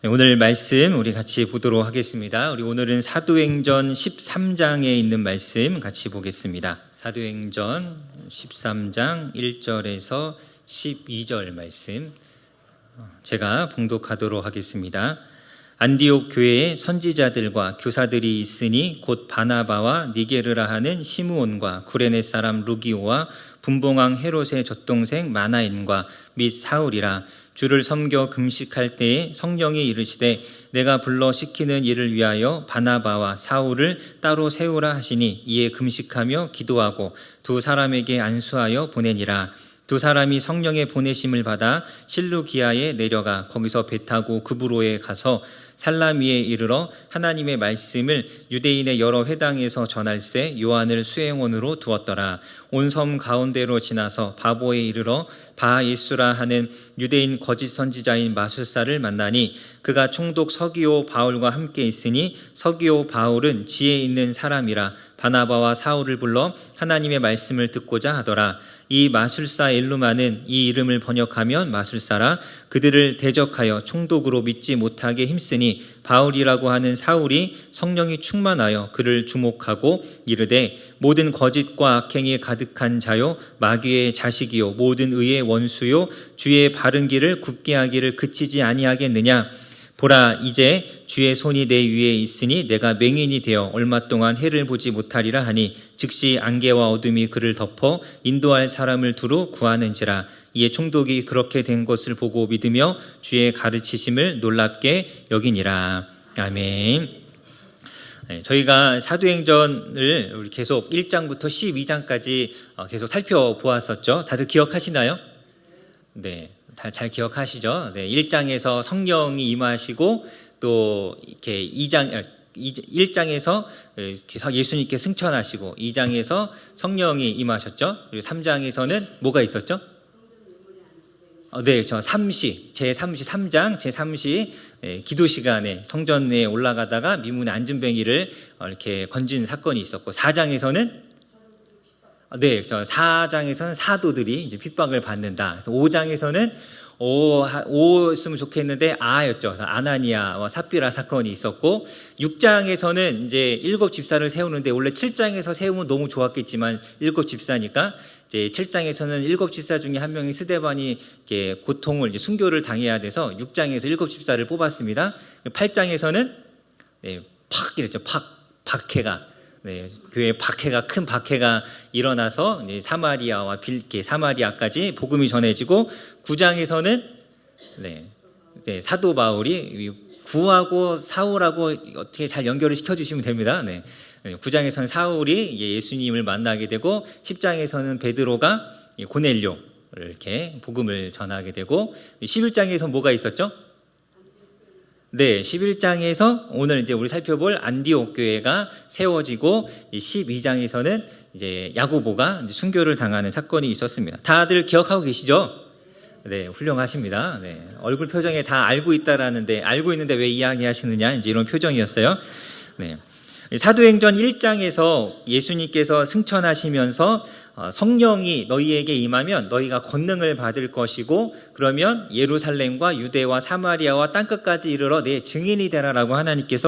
오늘 말씀 우리 같이 보도록 하겠습니다. 우리 오늘은 사도행전 13장에 있는 말씀 같이 보겠습니다. 사도행전 13장 1절에서 12절 말씀 제가 봉독하도록 하겠습니다. 안디옥 교회에 선지자들과 교사들이 있으니 곧 바나바와 니게르라 하는 시므온과 구레네 사람 루기오와 분봉왕 헤롯의 젖동생 마나엔과 및 사울이라. 주를 섬겨 금식할 때에 성령이 이르시되 내가 불러 시키는 일을 위하여 바나바와 사울을 따로 세우라 하시니 이에 금식하며 기도하고 두 사람에게 안수하여 보내니라. 두 사람이 성령의 보내심을 받아 실루기아에 내려가 거기서 배 타고 그브로에 가서 살라미에 이르러 하나님의 말씀을 유대인의 여러 회당에서 전할세 요한을 수행원으로 두었더라. 온 섬 가운데로 지나서 바보에 이르러 바예수라 하는 유대인 거짓 선지자인 마술사를 만나니 그가 총독 서기오 바울과 함께 있으니 서기오 바울은 지혜 있는 사람이라. 바나바와 사울을 불러 하나님의 말씀을 듣고자 하더라. 이 마술사 엘루마는 이 이름을 번역하면 마술사라. 그들을 대적하여 총독으로 믿지 못하게 힘쓰니 바울이라고 하는 사울이 성령이 충만하여 그를 주목하고 이르되 모든 거짓과 악행이 가득한 자요 마귀의 자식이요 모든 의의 원수요 주의 바른 길을 굽게 하기를 그치지 아니하겠느냐. 보라, 이제 주의 손이 내 위에 있으니 내가 맹인이 되어 얼마 동안 해를 보지 못하리라 하니 즉시 안개와 어둠이 그를 덮어 인도할 사람을 두루 구하는지라. 이에 총독이 그렇게 된 것을 보고 믿으며 주의 가르치심을 놀랍게 여기니라. 아멘. 저희가 사도행전을 우리 계속 1장부터 12장까지 계속 살펴보았었죠. 다들 기억하시나요? 네. 잘 기억하시죠? 네, 1장에서 성령이 임하시고 또 이렇게 1장에서 예수님께 승천하시고 2장에서 성령이 임하셨죠? 그리고 3장에서는 뭐가 있었죠? 네, 제3장 제3시 기도 시간에 성전에 올라가다가 미문의 안전뱅이를 이렇게 건진 사건이 있었고 4장에서는 네, 4장에서는 사도들이 이제 핍박을 받는다. 그래서 5장에서는 오였으면 좋겠는데 아였죠. 아나니아와 삽비라 사건이 있었고 6장에서는 이제 7 집사를 세우는데 원래 7장에서 세우면 너무 좋았겠지만 7 집사니까 이제 7장에서는 7 집사 중에 한 명이 스데반이 이렇게 고통을 이제 순교를 당해야 돼서 6장에서 7 집사를 뽑았습니다. 8장에서는 네, 팍 이랬죠. 박해가. 네, 교회에 큰 박해가 일어나서 사마리아와 사마리아까지 복음이 전해지고 9장에서는 사도 바울이 구하고 사울하고 어떻게 잘 연결을 시켜주시면 됩니다. 네, 9장에서는 사울이 예수님을 만나게 되고 10장에서는 베드로가 고넬료를 이렇게 복음을 전하게 되고 11장에서 뭐가 있었죠? 네, 11장에서 오늘 이제 우리 살펴볼 안디옥 교회가 세워지고 12장에서는 이제 야고보가 이제 순교를 당하는 사건이 있었습니다. 다들 기억하고 계시죠? 네, 훌륭하십니다. 네, 얼굴 표정에 다 알고 있다라는데 알고 있는데 왜 이야기하시느냐 이제 이런 표정이었어요. 네, 사도행전 1장에서 예수님께서 승천하시면서 성령이 너희에게 임하면 너희가 권능을 받을 것이고 그러면 예루살렘과 유대와 사마리아와 땅끝까지 이르러 내 증인이 되라라고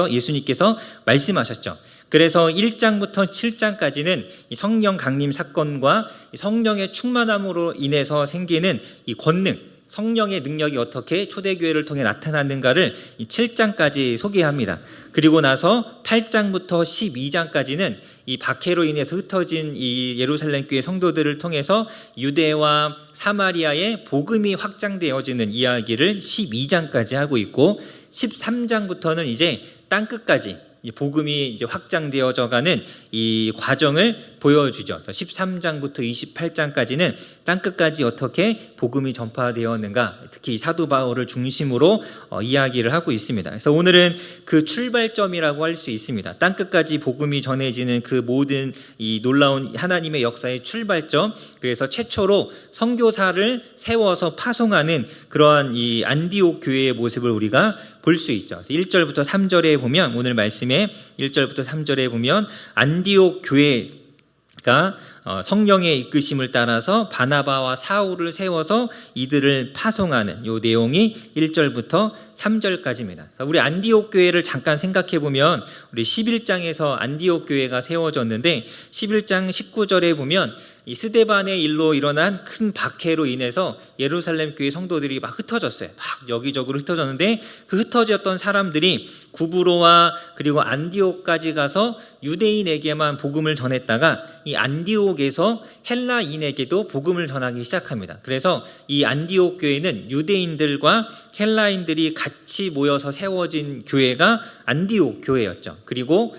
예수님께서 말씀하셨죠. 그래서 1장부터 7장까지는 이 성령 강림 사건과 성령의 충만함으로 인해서 생기는 이 권능, 성령의 능력이 어떻게 초대교회를 통해 나타났는가를 7장까지 소개합니다. 그리고 나서 8장부터 12장까지는 이 박해로 인해서 흩어진 이 예루살렘 교회 성도들을 통해서 유대와 사마리아의 복음이 확장되어지는 이야기를 12장까지 하고 있고 13장부터는 이제 땅끝까지 복음이 이제 확장되어져가는 이 과정을 보여주죠. 13장부터 28장까지는 땅끝까지 어떻게 복음이 전파되었는가, 특히 이 사도 바울을 중심으로 이야기를 하고 있습니다. 그래서 오늘은 그 출발점이라고 할 수 있습니다. 땅끝까지 복음이 전해지는 그 모든 이 놀라운 하나님의 역사의 출발점, 그래서 최초로 선교사를 세워서 파송하는 그러한 이 안디옥 교회의 모습을 우리가 볼 수 있죠. 1절부터 3절에 보면 오늘 말씀에 1절부터 3절에 보면 안디옥 교회가 성령의 이끄심을 따라서 바나바와 사울을 세워서 이들을 파송하는 이 내용이 1절부터 3절까지입니다. 우리 안디옥 교회를 잠깐 생각해 보면 우리 11장에서 안디옥 교회가 세워졌는데 11장 19절에 보면 이 스데반의 일로 일어난 큰 박해로 인해서 예루살렘 교회 성도들이 막 흩어졌어요. 막 여기저기로 흩어졌는데 그 흩어졌던 사람들이 구브로와 그리고 안디옥까지 가서 유대인에게만 복음을 전했다가 이 안디옥에서 헬라인에게도 복음을 전하기 시작합니다. 그래서 이 안디옥 교회는 유대인들과 헬라인들이 같이 모여서 세워진 교회가 안디옥 교회였죠. 그리고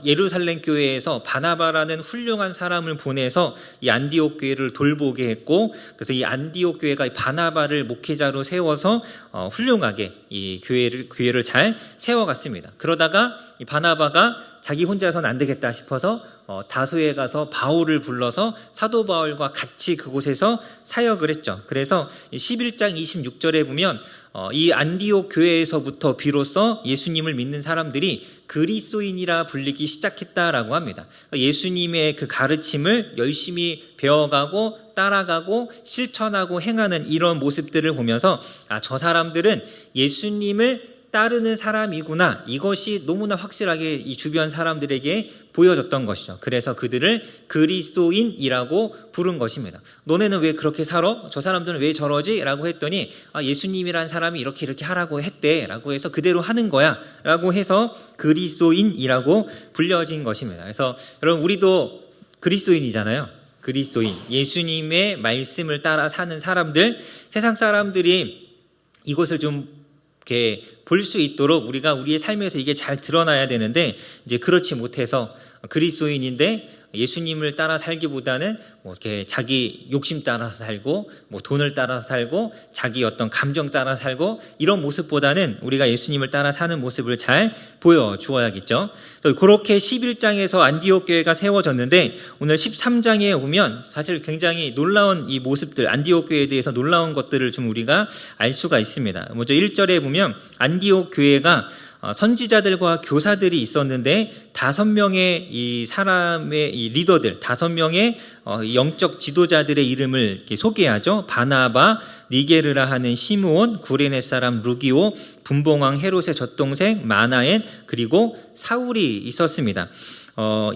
예루살렘 교회에서 바나바라는 훌륭한 사람을 보내서 이 안디옥 교회를 돌보게 했고, 그래서 이 안디옥 교회가 이 바나바를 목회자로 세워서 훌륭하게 이 교회를 잘 세워갔습니다. 그러다가 이 바나바가 자기 혼자서는 안 되겠다 싶어서 다소에 가서 바울을 불러서 사도 바울과 같이 그곳에서 사역을 했죠. 그래서 11장 26절에 보면 이 안디옥 교회에서부터 비로소 예수님을 믿는 사람들이 그리스도인이라 불리기 시작했다라고 합니다. 예수님의 그 가르침을 열심히 배워가고 따라가고 실천하고 행하는 이런 모습들을 보면서 저 사람들은 예수님을 따르는 사람이구나, 이것이 너무나 확실하게 이 주변 사람들에게 보여졌던 것이죠. 그래서 그들을 그리스도인이라고 부른 것입니다. 너네는 왜 그렇게 살아? 저 사람들은 왜 저러지? 라고 했더니 예수님이란 사람이 이렇게 하라고 했대 라고 해서 그대로 하는 거야 라고 해서 그리스도인이라고 불려진 것입니다. 그래서 여러분, 우리도 그리스도인이잖아요. 그리스도인, 예수님의 말씀을 따라 사는 사람들, 세상 사람들이 이것을 좀 이렇게 볼 수 있도록 우리가 우리의 삶에서 이게 잘 드러나야 되는데, 이제 그렇지 못해서 그리스도인인데 예수님을 따라 살기보다는 뭐 이렇게 자기 욕심 따라서 살고, 뭐 돈을 따라서 살고, 자기 어떤 감정 따라서 살고, 이런 모습보다는 우리가 예수님을 따라 사는 모습을 잘 보여주어야겠죠. 그렇게 11장에서 안디옥 교회가 세워졌는데, 오늘 13장에 오면 사실 굉장히 놀라운 이 모습들, 안디옥 교회에 대해서 놀라운 것들을 좀 우리가 알 수가 있습니다. 먼저 1절에 보면 안디옥 교회가 선지자들과 교사들이 있었는데 5명의 이 사람의 이 리더들, 5명의 영적 지도자들의 이름을 이렇게 소개하죠. 바나바, 니게르라 하는 시므온, 구레네 사람 루기오, 분봉왕 헤롯의 젖동생 마나엔, 그리고 사울이 있었습니다.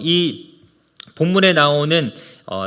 이 본문에 나오는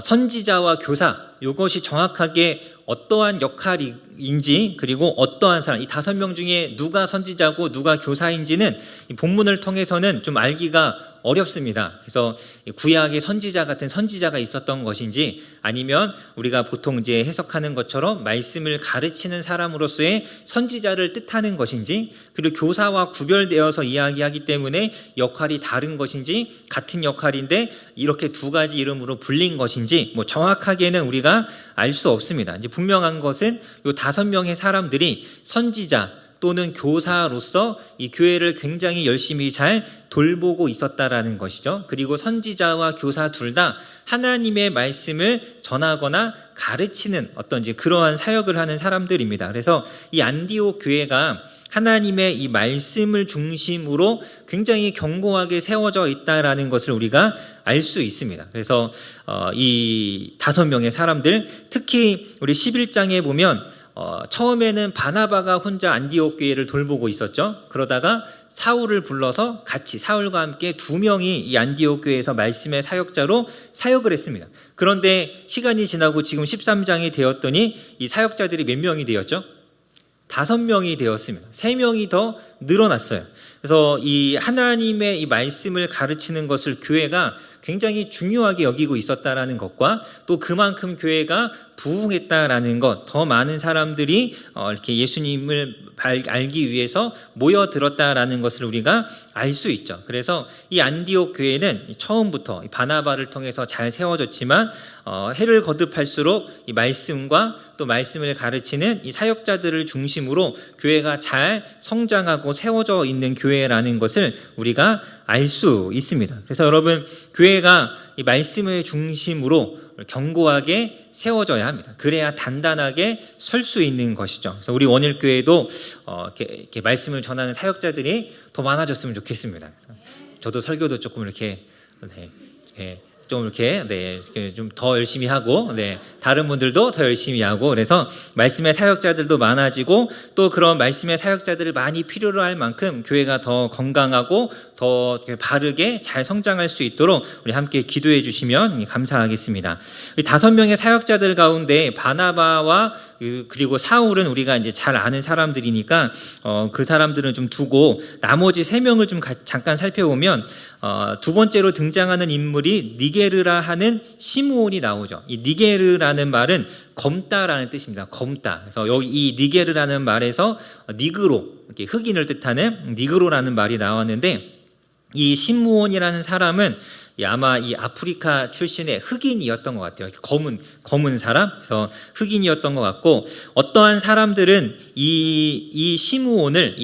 선지자와 교사, 이것이 정확하게 어떠한 역할인지, 그리고 어떠한 사람, 이 5명 중에 누가 선지자고 누가 교사인지는 이 본문을 통해서는 좀 알기가 어렵습니다. 그래서 구약의 선지자 같은 선지자가 있었던 것인지, 아니면 우리가 보통 이제 해석하는 것처럼 말씀을 가르치는 사람으로서의 선지자를 뜻하는 것인지, 그리고 교사와 구별되어서 이야기하기 때문에 역할이 다른 것인지, 같은 역할인데 이렇게 두 가지 이름으로 불린 것인지, 뭐 정확하게는 우리가 알 수 없습니다. 이제 분명한 것은 이 5명의 사람들이 선지자 또는 교사로서 이 교회를 굉장히 열심히 잘 돌보고 있었다라는 것이죠. 그리고 선지자와 교사 둘 다 하나님의 말씀을 전하거나 가르치는 어떤 이제 그러한 사역을 하는 사람들입니다. 그래서 이 안디옥 교회가 하나님의 이 말씀을 중심으로 굉장히 견고하게 세워져 있다라는 것을 우리가 알 수 있습니다. 그래서 이 5명의 사람들, 특히 우리 11장에 보면 처음에는 바나바가 혼자 안디옥 교회를 돌보고 있었죠. 그러다가 사울을 불러서 같이 사울과 함께 2명이 이 안디옥 교회에서 말씀의 사역자로 사역을 했습니다. 그런데 시간이 지나고 지금 13장이 되었더니 이 사역자들이 몇 명이 되었죠? 5명이 되었습니다. 3명이 더 늘어났어요. 그래서 이 하나님의 이 말씀을 가르치는 것을 교회가 굉장히 중요하게 여기고 있었다라는 것과, 또 그만큼 교회가 부흥했다라는 것, 더 많은 사람들이 이렇게 예수님을 알기 위해서 모여들었다라는 것을 우리가 알 수 있죠. 그래서 이 안디옥 교회는 처음부터 바나바를 통해서 잘 세워졌지만 해를 거듭할수록 이 말씀과 또 말씀을 가르치는 이 사역자들을 중심으로 교회가 잘 성장하고 세워져 있는 교회라는 것을 우리가 알 수 있습니다. 그래서 여러분, 교회가 이 말씀의 중심으로 견고하게 세워져야 합니다. 그래야 단단하게 설 수 있는 것이죠. 그래서 우리 원일교회도 이렇게 말씀을 전하는 사역자들이 더 많아졌으면 좋겠습니다. 저도 설교도 조금 이렇게 좀 이렇게 좀 더 열심히 하고 다른 분들도 더 열심히 하고 그래서 말씀의 사역자들도 많아지고 또 그런 말씀의 사역자들을 많이 필요로 할 만큼 교회가 더 건강하고 더 바르게 잘 성장할 수 있도록 우리 함께 기도해 주시면 감사하겠습니다. 5명의 사역자들 가운데 바나바와 그리고 사울은 우리가 이제 잘 아는 사람들이니까 그 사람들은 좀 두고 나머지 3명을 좀 잠깐 살펴보면 두 번째로 등장하는 인물이 니게르라 하는 시므온이 나오죠. 이 니게르라는 말은 검다라는 뜻입니다. 검다. 그래서 여기 이 니게르라는 말에서 니그로, 이렇게 흑인을 뜻하는 니그로라는 말이 나왔는데 이 시므온이라는 사람은 아마 이 아프리카 출신의 흑인이었던 것 같아요. 검은 사람, 그래서 흑인이었던 것 같고 어떠한 사람들은 이 시므온을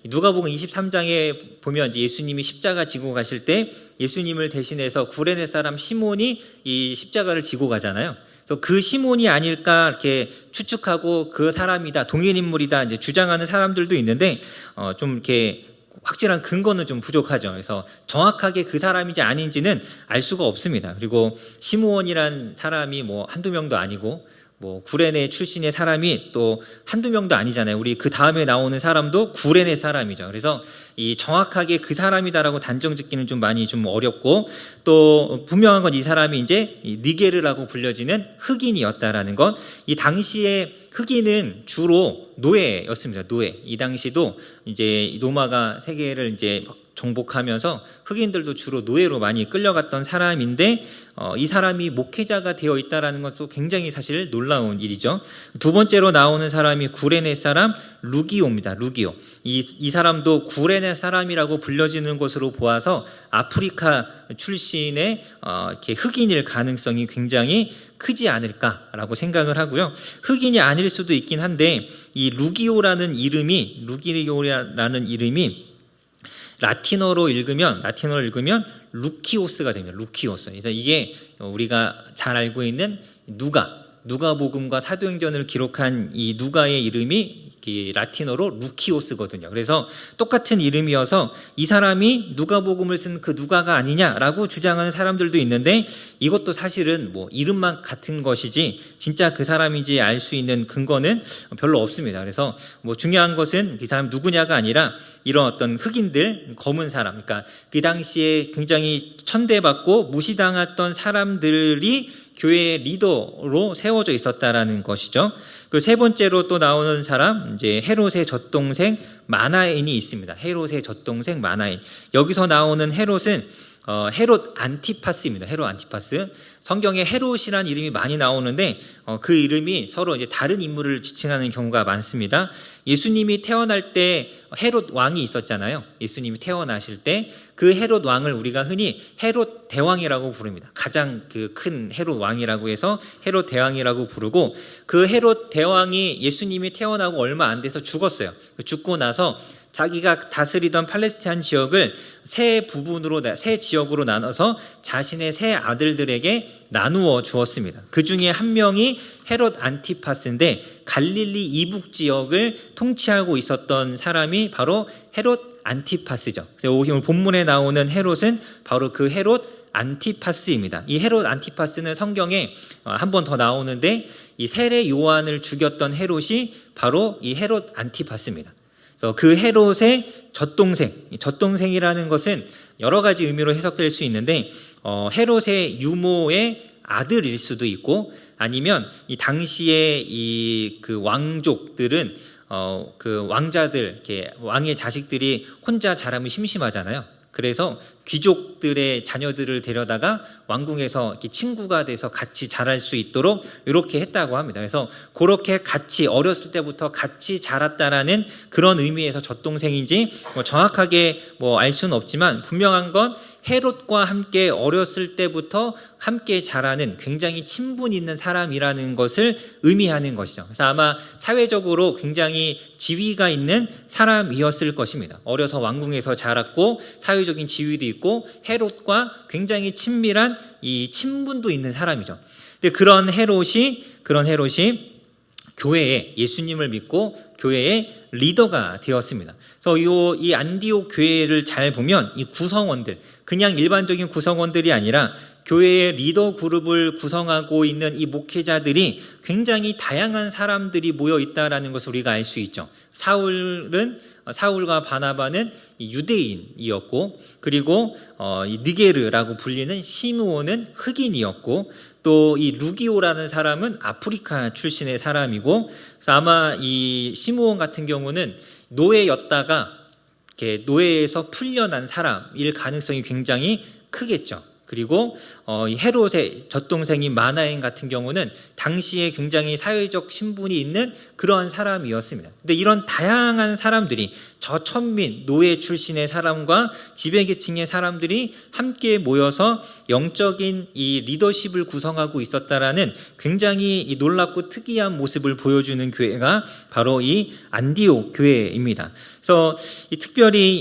누가복음 23장에 보면 이제 예수님이 십자가 지고 가실 때 예수님을 대신해서 구레네 사람 시몬이 이 십자가를 지고 가잖아요. 그래서 그 시몬이 아닐까 이렇게 추측하고 그 사람이다, 동일 인물이다 이제 주장하는 사람들도 있는데 좀 이렇게 확실한 근거는 좀 부족하죠. 그래서 정확하게 그 사람인지 아닌지는 알 수가 없습니다. 그리고 시므온이란 사람이 뭐 한두 명도 아니고 뭐 구레네 출신의 사람이 또 한두 명도 아니잖아요. 우리 그 다음에 나오는 사람도 구레네 사람이죠. 그래서 이 정확하게 그 사람이다라고 단정 짓기는 좀 많이 좀 어렵고 또 분명한 건 이 사람이 이제 니게르라고 불려지는 흑인이었다라는 것. 이 당시에 흑인은 주로 노예였습니다. 노예. 이 당시도 이제 로마가 세계를 이제 정복하면서 흑인들도 주로 노예로 많이 끌려갔던 사람인데 이 사람이 목회자가 되어 있다라는 것도 굉장히 사실 놀라운 일이죠. 두 번째로 나오는 사람이 구레네 사람 루기오입니다. 루기오. 이 사람도 구레네 사람이라고 불려지는 것으로 보아서 아프리카 출신의 이렇게 흑인일 가능성이 굉장히 크지 않을까라고 생각을 하고요. 흑인이 아닐 수도 있긴 한데 이 루기오라는 이름이 라틴어로 읽으면 루키오스가 됩니다. 루키오스. 그래서 이게 우리가 잘 알고 있는 누가복음과 사도행전을 기록한 이 누가의 이름이 라틴어로 루키오스거든요. 그래서 똑같은 이름이어서 이 사람이 누가복음을 쓴 그 누가가 아니냐라고 주장하는 사람들도 있는데 이것도 사실은 뭐 이름만 같은 것이지 진짜 그 사람인지 알 수 있는 근거는 별로 없습니다. 그래서 뭐 중요한 것은 이 사람 누구냐가 아니라 이런 어떤 흑인들, 검은 사람, 그러니까 그 당시에 굉장히 천대받고 무시당했던 사람들이 교회의 리더로 세워져 있었다라는 것이죠. 그 세 번째로 또 나오는 사람, 이제 헤롯의 젖동생 마나엔이 있습니다. 헤롯의 젖동생 마나엔. 여기서 나오는 헤롯은 헤롯 안티파스입니다. 헤롯 안티파스. 성경에 헤롯이라는 이름이 많이 나오는데 그 이름이 서로 이제 다른 인물을 지칭하는 경우가 많습니다. 예수님이 태어날 때 헤롯 왕이 있었잖아요. 예수님이 태어나실 때 그 헤롯 왕을 우리가 흔히 헤롯 대왕이라고 부릅니다. 가장 그 큰 헤롯 왕이라고 해서 헤롯 대왕이라고 부르고 그 헤롯 대왕이 예수님이 태어나고 얼마 안 돼서 죽었어요. 죽고 나서 자기가 다스리던 팔레스타인 지역을 세 지역으로 나눠서 자신의 세 아들들에게 나누어 주었습니다. 그 중에 한 명이 헤롯 안티파스인데 갈릴리 이북 지역을 통치하고 있었던 사람이 바로 헤롯 안티파스죠. 그래서 오늘 본문에 나오는 헤롯은 바로 그 헤롯 안티파스입니다. 이 헤롯 안티파스는 성경에 한 번 더 나오는데 이 세례 요한을 죽였던 헤롯이 바로 이 헤롯 안티파스입니다. 그래서 그 헤롯의 젖동생이라는 것은 여러 가지 의미로 해석될 수 있는데 헤롯의 유모의 아들일 수도 있고 아니면 이 당시에 이 그 왕족들은 그 왕자들 이렇게 왕의 자식들이 혼자 자라면 심심하잖아요. 그래서 귀족들의 자녀들을 데려다가 왕궁에서 이렇게 친구가 돼서 같이 자랄 수 있도록 이렇게 했다고 합니다. 그래서 그렇게 같이 어렸을 때부터 같이 자랐다라는 그런 의미에서 젖동생인지 정확하게 알 수는 없지만 분명한 건 헤롯과 함께 어렸을 때부터 함께 자라는 굉장히 친분 있는 사람이라는 것을 의미하는 것이죠. 그래서 아마 사회적으로 굉장히 지위가 있는 사람이었을 것입니다. 어려서 왕궁에서 자랐고 사회적인 지위도 있고 헤롯과 굉장히 친밀한 이 친분도 있는 사람이죠. 근데 그런 헤롯이 교회에 예수님을 믿고 교회의 리더가 되었습니다. 그래서 이 안디옥 교회를 잘 보면 이 구성원들, 그냥 일반적인 구성원들이 아니라 교회의 리더 그룹을 구성하고 있는 이 목회자들이 굉장히 다양한 사람들이 모여 있다라는 것을 우리가 알 수 있죠. 사울과 바나바는 유대인이었고, 그리고 이 느게르라고 불리는 시므온은 흑인이었고, 또 이 루기오라는 사람은 아프리카 출신의 사람이고, 그래서 아마 이 시므온 같은 경우는 노예였다가 이렇게 노예에서 풀려난 사람일 가능성이 굉장히 크겠죠. 그리고 이 헤롯의 젖동생인 마나엔 같은 경우는 당시에 굉장히 사회적 신분이 있는 그러한 사람이었습니다. 근데 이런 다양한 사람들이 저천민, 노예 출신의 사람과 지배계층의 사람들이 함께 모여서 영적인 이 리더십을 구성하고 있었다라는 굉장히 이 놀랍고 특이한 모습을 보여주는 교회가 바로 이 안디옥 교회입니다. 그래서 특별히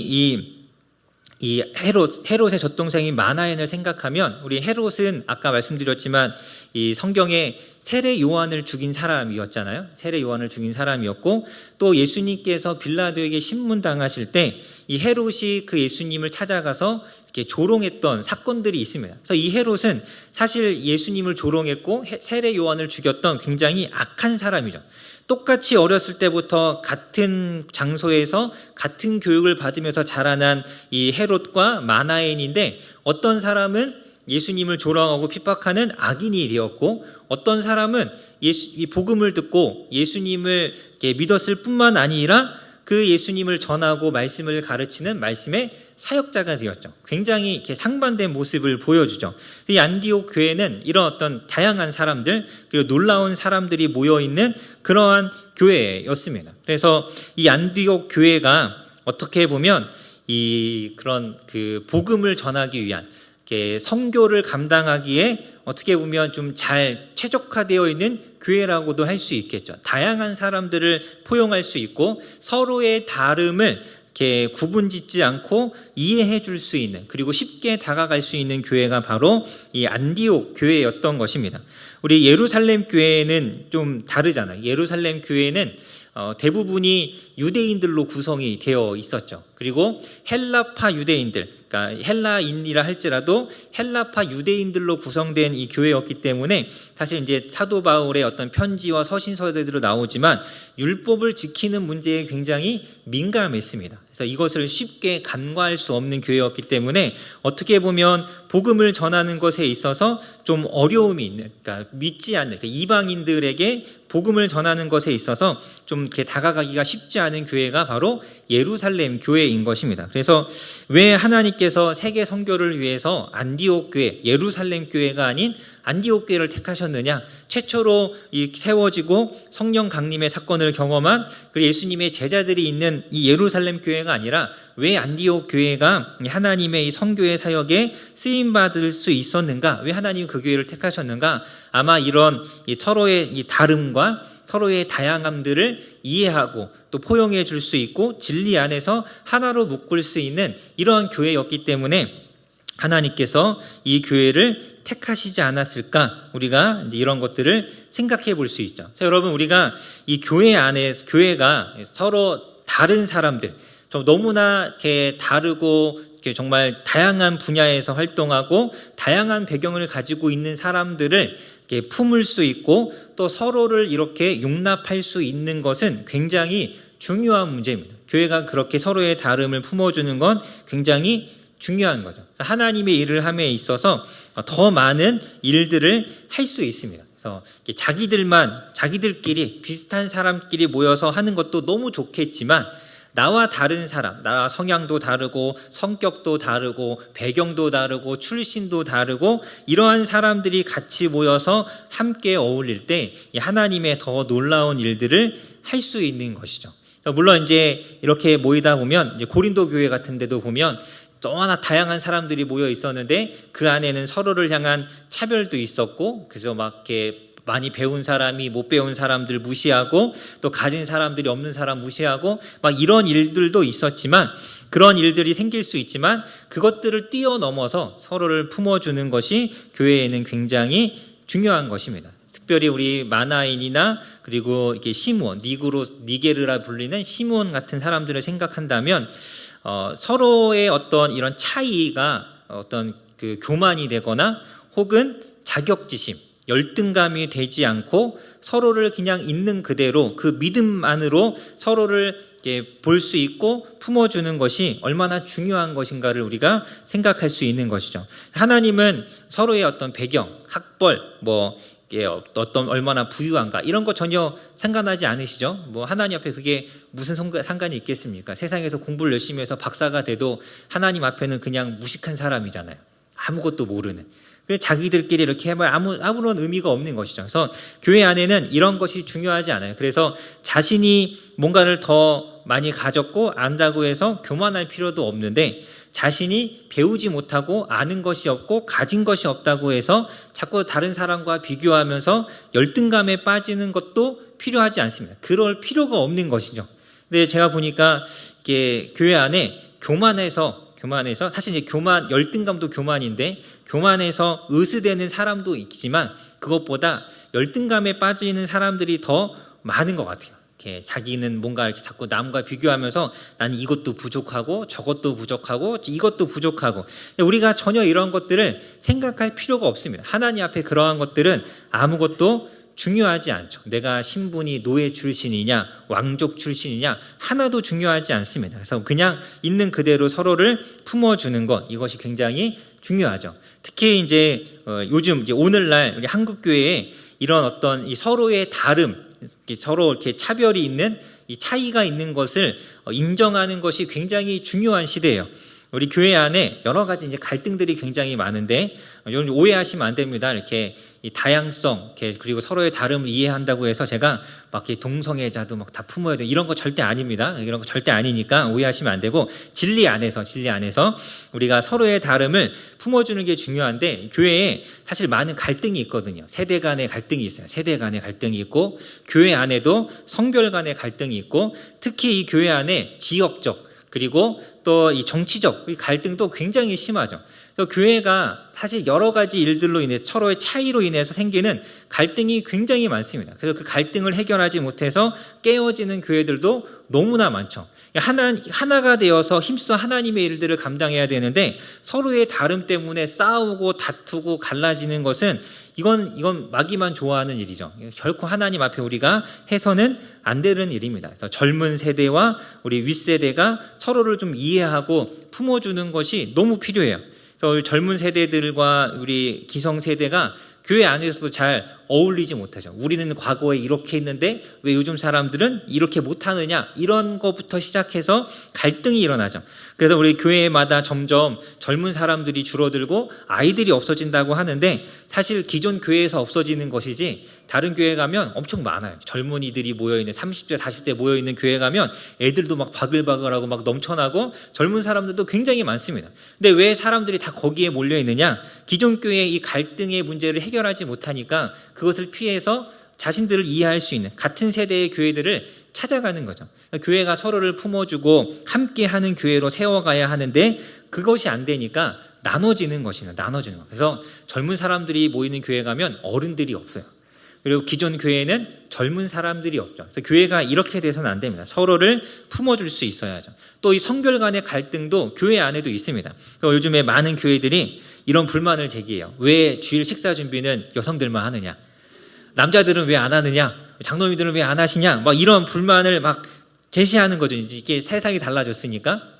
이 헤롯의 젖동생인 마나엔을 생각하면, 우리 헤롯은 아까 말씀드렸지만 이 성경에 세례 요한을 죽인 사람이었잖아요. 세례 요한을 죽인 사람이었고, 또 예수님께서 빌라도에게 신문당하실 때 이 헤롯이 그 예수님을 찾아가서 이렇게 조롱했던 사건들이 있습니다. 그래서 이 헤롯은 사실 예수님을 조롱했고 세례 요한을 죽였던 굉장히 악한 사람이죠. 똑같이 어렸을 때부터 같은 장소에서 같은 교육을 받으면서 자라난 이 헤롯과 마나엔인데, 어떤 사람은 예수님을 조롱하고 핍박하는 악인이 되었고, 어떤 사람은 이 복음을 듣고 예수님을 믿었을 뿐만 아니라 그 예수님을 전하고 말씀을 가르치는 말씀의 사역자가 되었죠. 굉장히 이렇게 상반된 모습을 보여주죠. 이 안디옥 교회는 이런 어떤 다양한 사람들, 그리고 놀라운 사람들이 모여있는 그러한 교회였습니다. 그래서 이 안디옥 교회가 어떻게 보면 그런 복음을 전하기 위한 선교를 감당하기에 어떻게 보면 좀 잘 최적화되어 있는 교회라고도 할 수 있겠죠. 다양한 사람들을 포용할 수 있고 서로의 다름을 이렇게 구분짓지 않고 이해해 줄 수 있는, 그리고 쉽게 다가갈 수 있는 교회가 바로 이 안디옥 교회였던 것입니다. 우리 예루살렘 교회는 좀 다르잖아요. 예루살렘 교회는 대부분이 유대인들로 구성이 되어 있었죠. 그리고 헬라파 유대인들, 그러니까 헬라인이라 할지라도 헬라파 유대인들로 구성된 이 교회였기 때문에, 사실 이제 사도 바울의 어떤 편지와 서신서들도 나오지만 율법을 지키는 문제에 굉장히 민감했습니다. 그래서 이것을 쉽게 간과할 수 없는 교회였기 때문에 어떻게 보면 복음을 전하는 것에 있어서 좀 어려움이 있는, 그러니까 믿지 않는, 그러니까 이방인들에게 복음을 전하는 것에 있어서 좀 이렇게 다가가기가 쉽지 않은 교회가 바로 예루살렘 교회인 것입니다. 그래서 왜 하나님께서 세계 선교를 위해서 안디옥 교회, 예루살렘 교회가 아닌 안디옥 교회를 택하셨느냐? 최초로 세워지고 성령 강림의 사건을 경험한 그리고 예수님의 제자들이 있는 이 예루살렘 교회가 아니라 왜 안디옥 교회가 하나님의 이 선교의 사역에 쓰임 받을 수 있었는가? 왜 하나님이 그 교회를 택하셨는가? 아마 이런 서로의 이 다름과 서로의 다양함들을 이해하고 또 포용해 줄 수 있고 진리 안에서 하나로 묶을 수 있는 이러한 교회였기 때문에 하나님께서 이 교회를 택하시지 않았을까? 우리가 이제 이런 것들을 생각해 볼 수 있죠. 자, 여러분, 우리가 이 교회 안에, 교회가 서로 다른 사람들, 좀 너무나 이렇게 다르고 이렇게 정말 다양한 분야에서 활동하고 다양한 배경을 가지고 있는 사람들을 이렇게 품을 수 있고 또 서로를 이렇게 용납할 수 있는 것은 굉장히 중요한 문제입니다. 교회가 그렇게 서로의 다름을 품어주는 건 굉장히 중요한 거죠. 하나님의 일을 함에 있어서 더 많은 일들을 할 수 있습니다. 그래서 자기들끼리 비슷한 사람끼리 모여서 하는 것도 너무 좋겠지만, 나와 다른 사람, 나와 성향도 다르고 성격도 다르고 배경도 다르고 출신도 다르고 이러한 사람들이 같이 모여서 함께 어울릴 때 하나님의 더 놀라운 일들을 할 수 있는 것이죠. 물론 이제 이렇게 모이다 보면 이제 고린도 교회 같은 데도 보면 너무나 다양한 사람들이 모여 있었는데 그 안에는 서로를 향한 차별도 있었고, 그래서 막 이렇게 많이 배운 사람이 못 배운 사람들 무시하고 또 가진 사람들이 없는 사람 무시하고 막 이런 일들도 있었지만, 그런 일들이 생길 수 있지만 그것들을 뛰어넘어서 서로를 품어주는 것이 교회에는 굉장히 중요한 것입니다. 특별히 우리 마나인이나 그리고 이렇게 시므온, 니게르라 불리는 시므온 같은 사람들을 생각한다면 서로의 어떤 이런 차이가 어떤 그 교만이 되거나 혹은 자격지심, 열등감이 되지 않고 서로를 그냥 있는 그대로 그 믿음만으로 서로를 볼 수 있고 품어주는 것이 얼마나 중요한 것인가를 우리가 생각할 수 있는 것이죠. 하나님은 서로의 어떤 배경, 학벌, 어떤 얼마나 부유한가 이런 거 전혀 상관하지 않으시죠? 하나님 앞에 그게 무슨 상관이 있겠습니까? 세상에서 공부를 열심히 해서 박사가 돼도 하나님 앞에는 그냥 무식한 사람이잖아요. 아무것도 모르는. 자기들끼리 이렇게 해봐야 아무런 의미가 없는 것이죠. 그래서 교회 안에는 이런 것이 중요하지 않아요. 그래서 자신이 뭔가를 더 많이 가졌고 안다고 해서 교만할 필요도 없는데, 자신이 배우지 못하고 아는 것이 없고 가진 것이 없다고 해서 자꾸 다른 사람과 비교하면서 열등감에 빠지는 것도 필요하지 않습니다. 그럴 필요가 없는 것이죠. 근데 제가 보니까 이게 교회 안에 교만해서 사실 이제 열등감도 교만인데, 교만해서 으스대는 사람도 있지만 그것보다 열등감에 빠지는 사람들이 더 많은 것 같아요. 이렇게 자기는 뭔가 이렇게 자꾸 남과 비교하면서 나는 이것도 부족하고 저것도 부족하고 이것도 부족하고, 우리가 전혀 이런 것들을 생각할 필요가 없습니다. 하나님 앞에 그러한 것들은 아무것도 중요하지 않죠. 내가 신분이 노예 출신이냐 왕족 출신이냐 하나도 중요하지 않습니다. 그래서 그냥 있는 그대로 서로를 품어주는 것, 이것이 굉장히 중요하죠. 특히 이제 요즘 이제 오늘날 우리 한국 교회에 이런 어떤 이 서로의 다름, 서로 이렇게 차별이 있는 이 차이가 있는 것을 인정하는 것이 굉장히 중요한 시대예요. 우리 교회 안에 여러 가지 이제 갈등들이 굉장히 많은데, 여러분 오해하시면 안 됩니다. 이렇게 이 다양성, 그리고 서로의 다름을 이해한다고 해서 제가 막 이렇게 동성애자도 막 다 품어야 돼, 이런 거 절대 아닙니다. 이런 거 절대 아니니까 오해하시면 안 되고, 진리 안에서 우리가 서로의 다름을 품어주는 게 중요한데, 교회에 사실 많은 갈등이 있거든요. 세대 간의 갈등이 있어요. 세대 간의 갈등이 있고, 교회 안에도 성별 간의 갈등이 있고, 특히 이 교회 안에 지역적 그리고 또 이 정치적 갈등도 굉장히 심하죠. 그래서 교회가 사실 여러 가지 일들로 인해 서로의 차이로 인해서 생기는 갈등이 굉장히 많습니다. 그래서 그 갈등을 해결하지 못해서 깨어지는 교회들도 너무나 많죠. 하나가 되어서 힘써 하나님의 일들을 감당해야 되는데, 서로의 다름 때문에 싸우고 다투고 갈라지는 것은 이건 마귀만 좋아하는 일이죠. 결코 하나님 앞에 우리가 해서는 안 되는 일입니다. 그래서 젊은 세대와 우리 윗세대가 서로를 좀 이해하고 품어주는 것이 너무 필요해요. 그래서 젊은 세대들과 우리 기성 세대가 교회 안에서도 잘 어울리지 못하죠. 우리는 과거에 이렇게 했는데 왜 요즘 사람들은 이렇게 못하느냐, 이런 것부터 시작해서 갈등이 일어나죠. 그래서 우리 교회마다 점점 젊은 사람들이 줄어들고 아이들이 없어진다고 하는데, 사실 기존 교회에서 없어지는 것이지 다른 교회 가면 엄청 많아요. 젊은이들이 모여있는 30대 40대 모여있는 교회 가면 애들도 막 바글바글하고 막 넘쳐나고 젊은 사람들도 굉장히 많습니다. 근데 왜 사람들이 다 거기에 몰려있느냐? 기존 교회의 이 갈등의 문제를 해결하지 못하니까 그것을 피해서 자신들을 이해할 수 있는 같은 세대의 교회들을 찾아가는 거죠. 교회가 서로를 품어주고 함께하는 교회로 세워가야 하는데, 그것이 안 되니까 나눠지는 것입니다. 나눠지는 것. 그래서 젊은 사람들이 모이는 교회 가면 어른들이 없어요. 그리고 기존 교회는 젊은 사람들이 없죠. 그래서 교회가 이렇게 돼서는 안 됩니다. 서로를 품어줄 수 있어야죠. 또 이 성별 간의 갈등도 교회 안에도 있습니다. 그래서 요즘에 많은 교회들이 이런 불만을 제기해요. 왜 주일 식사 준비는 여성들만 하느냐? 남자들은 왜 안 하느냐? 장로님들은 왜 안 하시냐? 막 이런 불만을 막 제시하는 거죠. 이게 세상이 달라졌으니까.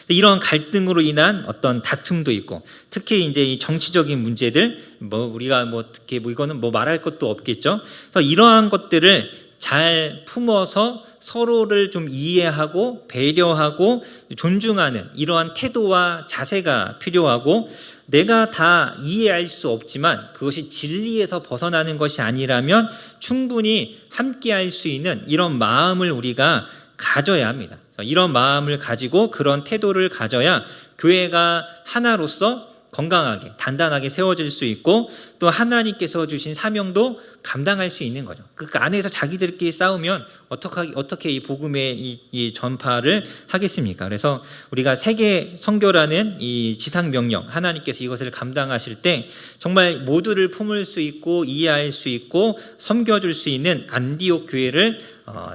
이런 갈등으로 인한 어떤 다툼도 있고, 특히 이제 이 정치적인 문제들, 우리가 특히 이거는 말할 것도 없겠죠. 그래서 이러한 것들을 잘 품어서 서로를 좀 이해하고 배려하고 존중하는 이러한 태도와 자세가 필요하고, 내가 다 이해할 수 없지만 그것이 진리에서 벗어나는 것이 아니라면 충분히 함께할 수 있는 이런 마음을 우리가 가져야 합니다. 이런 마음을 가지고 그런 태도를 가져야 교회가 하나로서 건강하게 단단하게 세워질 수 있고 또 하나님께서 주신 사명도 감당할 수 있는 거죠. 그 안에서 자기들끼리 싸우면 어떻게 이 복음의 이 전파를 하겠습니까? 그래서 우리가 세계 선교라는 이 지상 명령, 하나님께서 이것을 감당하실 때 정말 모두를 품을 수 있고 이해할 수 있고 섬겨줄 수 있는 안디옥 교회를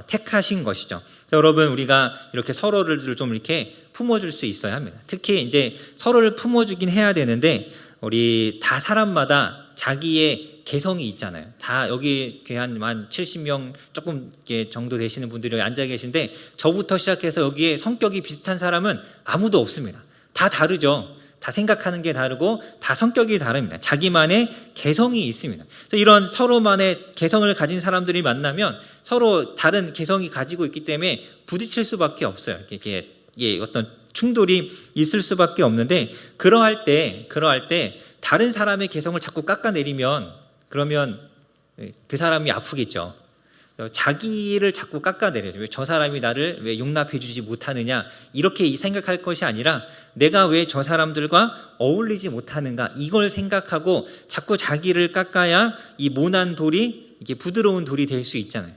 택하신 것이죠. 여러분, 우리가 이렇게 서로를 좀 이렇게 품어줄 수 있어야 합니다. 특히 이제 서로를 품어주긴 해야 되는데 우리 다 사람마다 자기의 개성이 있잖아요. 다 여기 한 70명 조금 정도 되시는 분들이 여기 앉아 계신데 저부터 시작해서 여기에 성격이 비슷한 사람은 아무도 없습니다. 다 다르죠. 다 생각하는 게 다르고 다 성격이 다릅니다. 자기만의 개성이 있습니다. 그래서 이런 서로만의 개성을 가진 사람들이 만나면 서로 다른 개성이 가지고 있기 때문에 부딪힐 수밖에 없어요. 이게 어떤 충돌이 있을 수밖에 없는데 그러할 때 다른 사람의 개성을 자꾸 깎아내리면 그러면 그 사람이 아프겠죠. 자기를 자꾸 깎아내려죠. 왜 저 사람이 나를 왜 용납해주지 못하느냐 이렇게 생각할 것이 아니라 내가 왜 저 사람들과 어울리지 못하는가 이걸 생각하고 자꾸 자기를 깎아야 이 모난 돌이 이게 부드러운 돌이 될 수 있잖아요.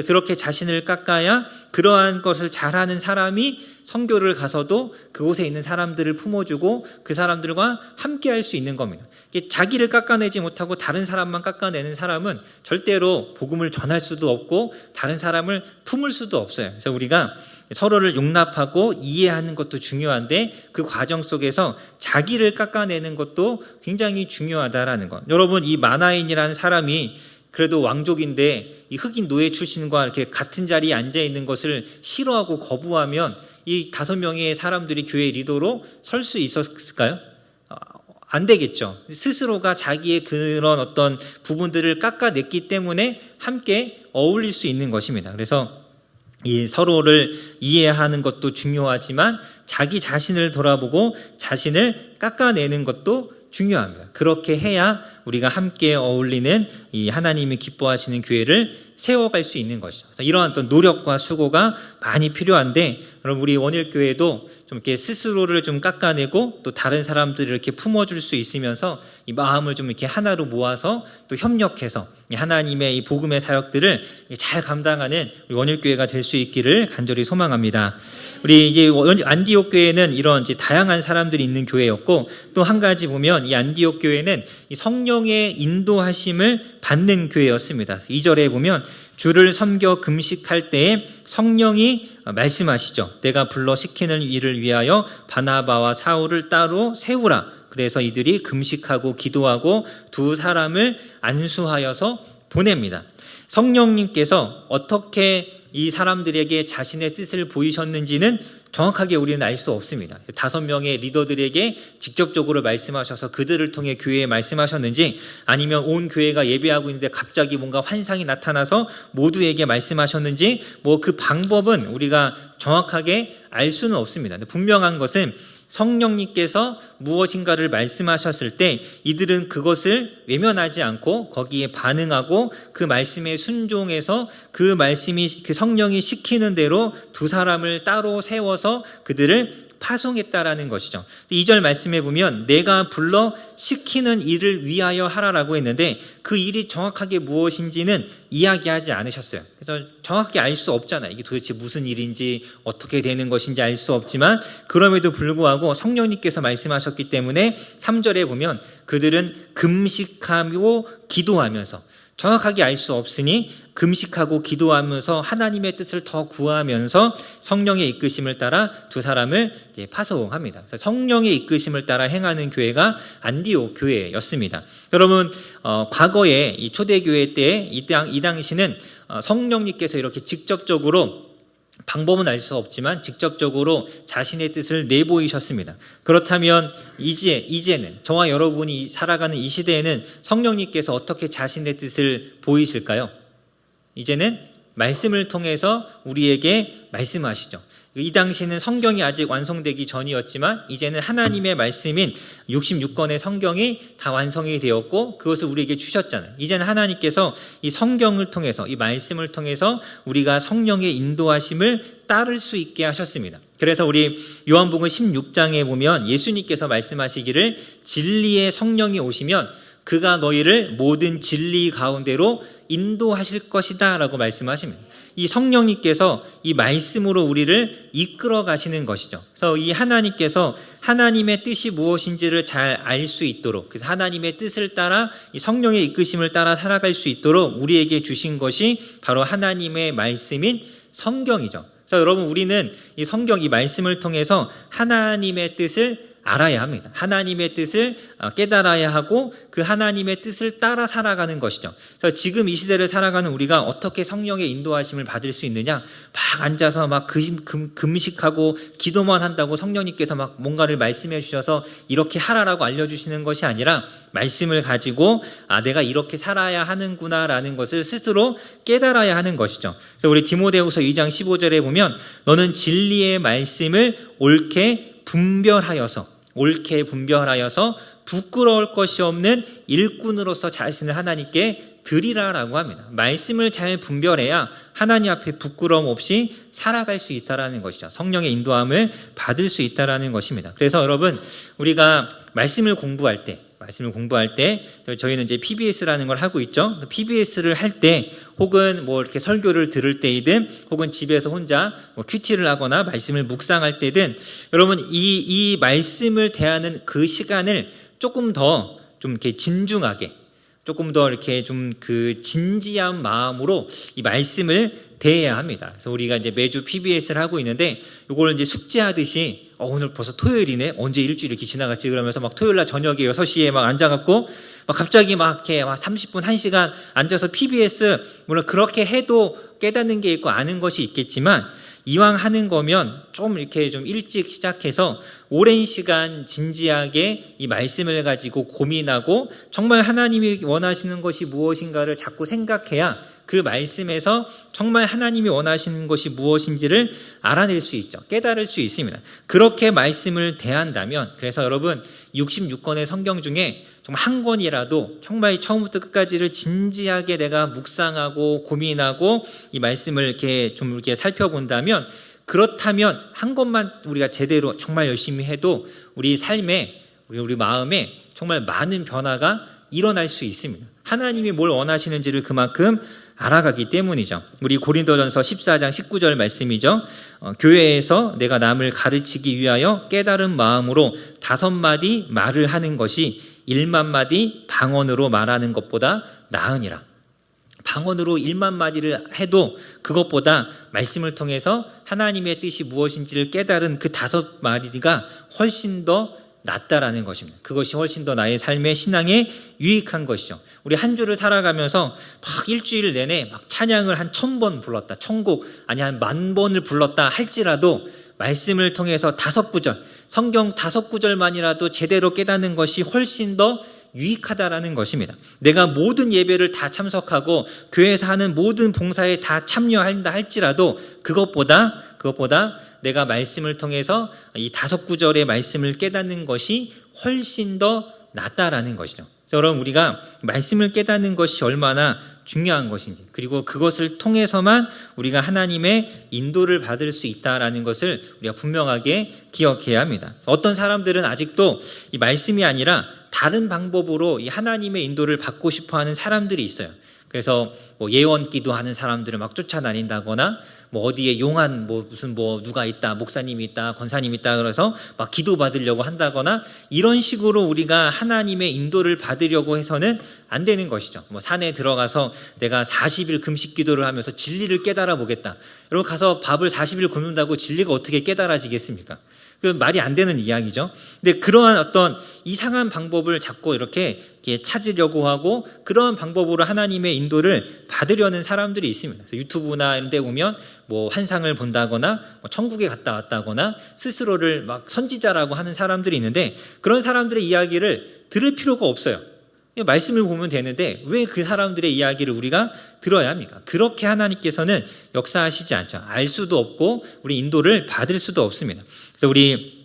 그렇게 자신을 깎아야 그러한 것을 잘하는 사람이 선교를 가서도 그곳에 있는 사람들을 품어주고 그 사람들과 함께 할 수 있는 겁니다. 자기를 깎아내지 못하고 다른 사람만 깎아내는 사람은 절대로 복음을 전할 수도 없고 다른 사람을 품을 수도 없어요. 그래서 우리가 서로를 용납하고 이해하는 것도 중요한데 그 과정 속에서 자기를 깎아내는 것도 굉장히 중요하다라는 것. 여러분, 이 마나인이라는 사람이 그래도 왕족인데 이 흑인 노예 출신과 이렇게 같은 자리에 앉아 있는 것을 싫어하고 거부하면 이 5명의 사람들이 교회 리더로 설 수 있었을까요? 안 되겠죠. 스스로가 자기의 그런 어떤 부분들을 깎아냈기 때문에 함께 어울릴 수 있는 것입니다. 그래서 이 서로를 이해하는 것도 중요하지만 자기 자신을 돌아보고 자신을 깎아내는 것도 중요합니다. 그렇게 해야 우리가 함께 어울리는 이 하나님이 기뻐하시는 교회를 세워갈 수 있는 것이죠. 그래서 이러한 어떤 노력과 수고가 많이 필요한데, 여러분 우리 원일교회도 좀 이렇게 스스로를 좀 깎아내고 또 다른 사람들을 이렇게 품어줄 수 있으면서 이 마음을 좀 이렇게 하나로 모아서 또 협력해서 하나님의 이 복음의 사역들을 잘 감당하는 우리 원일교회가 될 수 있기를 간절히 소망합니다. 우리 이제 안디옥 교회는 이런 이제 다양한 사람들이 있는 교회였고, 또 한 가지 보면 이 안디옥 교회는 이 성령의 인도하심을 받는 교회였습니다. 2절에 보면 주를 섬겨 금식할 때에 성령이 말씀하시죠. 내가 불러 시키는 일을 위하여 바나바와 사울을 따로 세우라. 그래서 이들이 금식하고 기도하고 두 사람을 안수하여서 보냅니다. 성령님께서 어떻게 이 사람들에게 자신의 뜻을 보이셨는지는 정확하게 우리는 알 수 없습니다. 5명의 리더들에게 직접적으로 말씀하셔서 그들을 통해 교회에 말씀하셨는지, 아니면 온 교회가 예배하고 있는데 갑자기 뭔가 환상이 나타나서 모두에게 말씀하셨는지, 뭐 그 방법은 우리가 정확하게 알 수는 없습니다. 분명한 것은 성령님께서 무엇인가를 말씀하셨을 때 이들은 그것을 외면하지 않고 거기에 반응하고 그 말씀에 순종해서 그 말씀이 그 성령이 시키는 대로 두 사람을 따로 세워서 그들을 파송했다라는 것이죠. 2절 말씀에 보면 내가 불러 시키는 일을 위하여 하라라고 했는데 그 일이 정확하게 무엇인지는 이야기하지 않으셨어요. 그래서 정확히 알 수 없잖아요. 이게 도대체 무슨 일인지 어떻게 되는 것인지 알 수 없지만 그럼에도 불구하고 성령님께서 말씀하셨기 때문에 3절에 보면 그들은 금식하고 기도하면서, 정확하게 알 수 없으니 금식하고 기도하면서 하나님의 뜻을 더 구하면서 성령의 이끄심을 따라 두 사람을 이제 파송합니다. 그래서 성령의 이끄심을 따라 행하는 교회가 안디옥 교회였습니다. 여러분, 과거에 이 초대교회 때 이 당시는 성령님께서 이렇게 직접적으로, 방법은 알 수 없지만 직접적으로 자신의 뜻을 내보이셨습니다. 그렇다면 이제는 저와 여러분이 살아가는 이 시대에는 성령님께서 어떻게 자신의 뜻을 보이실까요? 이제는 말씀을 통해서 우리에게 말씀하시죠. 이 당시는 성경이 아직 완성되기 전이었지만 이제는 하나님의 말씀인 66권의 성경이 다 완성이 되었고 그것을 우리에게 주셨잖아요. 이제는 하나님께서 이 성경을 통해서 이 말씀을 통해서 우리가 성령의 인도하심을 따를 수 있게 하셨습니다. 그래서 우리 요한복음 16장에 보면 예수님께서 말씀하시기를 진리의 성령이 오시면 그가 너희를 모든 진리 가운데로 인도하실 것이다 라고 말씀하십니다. 이 성령님께서 이 말씀으로 우리를 이끌어 가시는 것이죠. 그래서 이 하나님께서 하나님의 뜻이 무엇인지를 잘 알 수 있도록, 그래서 하나님의 뜻을 따라 이 성령의 이끄심을 따라 살아갈 수 있도록 우리에게 주신 것이 바로 하나님의 말씀인 성경이죠. 그래서 여러분, 우리는 이 성경, 이 말씀을 통해서 하나님의 뜻을 알아야 합니다. 하나님의 뜻을 깨달아야 하고 그 하나님의 뜻을 따라 살아가는 것이죠. 그래서 지금 이 시대를 살아가는 우리가 어떻게 성령의 인도하심을 받을 수 있느냐? 막 앉아서 막 금식하고 기도만 한다고 성령님께서 막 뭔가를 말씀해 주셔서 이렇게 하라라고 알려주시는 것이 아니라 말씀을 가지고 내가 이렇게 살아야 하는구나라는 것을 스스로 깨달아야 하는 것이죠. 그래서 우리 디모데후서 2장 15절에 보면 너는 진리의 말씀을 옳게 분별하여서 부끄러울 것이 없는 일꾼으로서 자신을 하나님께 드리라라고 합니다. 말씀을 잘 분별해야 하나님 앞에 부끄러움 없이 살아갈 수 있다라는 것이죠. 성령의 인도함을 받을 수 있다라는 것입니다. 그래서 여러분, 우리가 말씀을 공부할 때 저희는 이제 PBS라는 걸 하고 있죠. PBS를 할 때 혹은 뭐 이렇게 설교를 들을 때이든 혹은 집에서 혼자 큐티를 하거나 말씀을 묵상할 때든 여러분 이 말씀을 대하는 그 시간을 조금 더 좀 이렇게 진중하게, 조금 더 이렇게 좀 그 진지한 마음으로 이 말씀을 대해야 합니다. 그래서 우리가 이제 매주 PBS를 하고 있는데 이걸 이제 숙제하듯이 오늘 벌써 토요일이네, 언제 일주일이 이렇게 지나갔지, 그러면서 막 토요일날 저녁에 6시에 막 앉아갖고 막 갑자기 막 이렇게 막 30분 1시간 앉아서 PBS, 물론 그렇게 해도 깨닫는 게 있고 아는 것이 있겠지만 이왕 하는 거면 좀 이렇게 좀 일찍 시작해서 오랜 시간 진지하게 이 말씀을 가지고 고민하고 정말 하나님이 원하시는 것이 무엇인가를 자꾸 생각해야 그 말씀에서 정말 하나님이 원하시는 것이 무엇인지를 알아낼 수 있죠. 깨달을 수 있습니다. 그렇게 말씀을 대한다면, 그래서 여러분 66권의 성경 중에 정말 한 권이라도 정말 처음부터 끝까지를 진지하게 내가 묵상하고 고민하고 이 말씀을 이렇게 좀 이렇게 살펴본다면, 그렇다면 한 권만 우리가 제대로 정말 열심히 해도 우리 삶에, 우리 마음에 정말 많은 변화가 일어날 수 있습니다. 하나님이 뭘 원하시는지를 그만큼 알아가기 때문이죠. 우리 고린도전서 14장 19절 말씀이죠. 교회에서 내가 남을 가르치기 위하여 깨달은 마음으로 5마디 말을 하는 것이 1만 마디 방언으로 말하는 것보다 나으니라. 방언으로 1만 마디를 해도 그것보다 말씀을 통해서 하나님의 뜻이 무엇인지를 깨달은 그 5마디가 훨씬 더 낫다라는 것입니다. 그것이 훨씬 더 나의 삶의 신앙에 유익한 것이죠. 우리 한 주를 살아가면서 막 일주일 내내 막 찬양을 한 1000번 불렀다, 1000곡, 아니 한 10,000번을 불렀다 할지라도 말씀을 통해서 5구절, 성경 5구절만이라도 제대로 깨닫는 것이 훨씬 더 유익하다라는 것입니다. 내가 모든 예배를 다 참석하고 교회에서 하는 모든 봉사에 다 참여한다 할지라도 그것보다 내가 말씀을 통해서 이 5구절의 말씀을 깨닫는 것이 훨씬 더 낫다라는 것이죠. 여러분, 우리가 말씀을 깨닫는 것이 얼마나 중요한 것인지, 그리고 그것을 통해서만 우리가 하나님의 인도를 받을 수 있다라는 것을 우리가 분명하게 기억해야 합니다. 어떤 사람들은 아직도 이 말씀이 아니라 다른 방법으로 이 하나님의 인도를 받고 싶어하는 사람들이 있어요. 그래서 뭐 예언 기도하는 사람들을 막 쫓아다닌다거나, 뭐 어디에 용한 무슨 누가 있다, 목사님이 있다, 권사님이 있다, 그래서 막 기도 받으려고 한다거나, 이런 식으로 우리가 하나님의 인도를 받으려고 해서는 안 되는 것이죠. 뭐 산에 들어가서 내가 40일 금식 기도를 하면서 진리를 깨달아 보겠다. 여러분, 가서 밥을 40일 굶는다고 진리가 어떻게 깨달아지겠습니까? 그 말이 안 되는 이야기죠. 근데 그러한 어떤 이상한 방법을 자꾸 이렇게 찾으려고 하고, 그런 방법으로 하나님의 인도를 받으려는 사람들이 있습니다. 그래서 유튜브나 이런 데 보면 뭐 환상을 본다거나 뭐 천국에 갔다 왔다거나 스스로를 막 선지자라고 하는 사람들이 있는데, 그런 사람들의 이야기를 들을 필요가 없어요. 말씀을 보면 되는데 왜 그 사람들의 이야기를 우리가 들어야 합니까? 그렇게 하나님께서는 역사하시지 않죠. 알 수도 없고 우리 인도를 받을 수도 없습니다. 그래서 우리